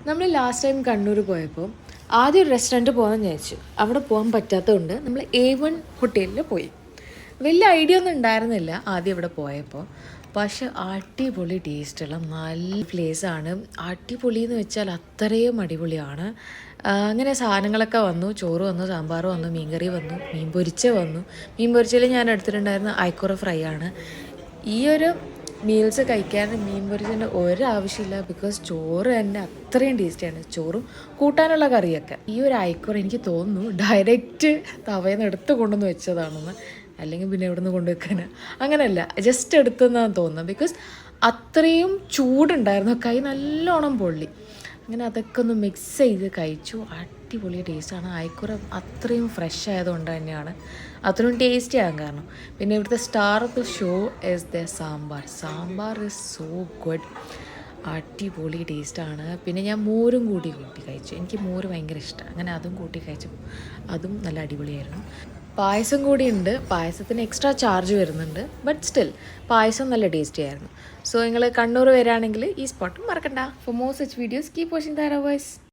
നമ്മൾ last time Kannur പോയപ്പോൾ ആദ്യം ഒരു റെസ്റ്റോറൻറ്റ് പോകാമെന്ന് വിചാരിച്ചു. അവിടെ പോകാൻ പറ്റാത്തതുകൊണ്ട് നമ്മൾ A1 ഹോട്ടലിൽ പോയി. വലിയ ഐഡിയ ഒന്നും ഉണ്ടായിരുന്നില്ല ആദ്യം ഇവിടെ പോയപ്പോൾ. പക്ഷെ അടിപൊളി ടേസ്റ്റുള്ള നല്ല പ്ലേസാണ്. അടിപൊളി എന്ന് വെച്ചാൽ അത്രയും അടിപൊളിയാണ്. അങ്ങനെ സാധനങ്ങളൊക്കെ വന്നു. ചോറ് വന്നു, സാമ്പാർ വന്നു, മീൻകറി വന്നു, മീൻ പൊരിച്ച വന്നു. മീൻ പൊരിച്ചതിൽ ഞാൻ എടുത്തിട്ടുണ്ടായിരുന്ന അയക്കുറ ഫ്രൈ ആണ്. ഈ ഒരു മീൽസ് കഴിക്കാൻ മീൻ പൊരിച്ചതിൻ്റെ ഒരാവശ്യമില്ല. ബിക്കോസ് ചോറ് തന്നെ അത്രയും ടേസ്റ്റിയാണ്. ചോറും കൂട്ടാനുള്ള കറിയൊക്കെ. ഈ ഒരു അയക്കുറ എനിക്ക് തോന്നുന്നു ഡയറക്റ്റ് തവയിൽ നിന്ന് എടുത്ത് കൊണ്ടുവന്ന് വെച്ചതാണെന്ന്. അല്ലെങ്കിൽ പിന്നെ എവിടെ നിന്ന് കൊണ്ടുവെക്കാന്, അങ്ങനെയല്ല, ജസ്റ്റ് എടുത്തെന്നാണ് തോന്നുന്നത്. ബിക്കോസ് അത്രയും ചൂടുണ്ടായിരുന്നു, കൈ നല്ലോണം പൊള്ളി. അങ്ങനെ അതൊക്കെ ഒന്ന് മിക്സ് ചെയ്ത് കഴിച്ചു. അടിപൊളി ടേസ്റ്റാണ്. അയക്കുറ അത്രയും ഫ്രഷ് ആയതുകൊണ്ട് തന്നെയാണ് അത്രയും ടേസ്റ്റി ആകാൻ കാരണം. പിന്നെ ഇവിടുത്തെ star of the show is the sambar is so good. അടിപൊളി ടേസ്റ്റാണ്. പിന്നെ ഞാൻ മോരും കൂട്ടി കഴിച്ചു. എനിക്ക് മോര് ഭയങ്കര ഇഷ്ടമാണ്. അങ്ങനെ അതും കൂട്ടി കഴിച്ചു. അതും നല്ല അടിപൊളിയായിരുന്നു. പായസം കൂടിയുണ്ട്. പായസത്തിന് എക്സ്ട്രാ ചാർജ് വരുന്നുണ്ട്. ബട്ട് സ്റ്റിൽ പായസം നല്ല ടേസ്റ്റി ആയിരുന്നു. സോ നിങ്ങൾ കണ്ണൂർ വരികയാണെങ്കിൽ ഈ സ്പോട്ടും മറക്കണ്ട. For more such videos keep watching Dhara voice.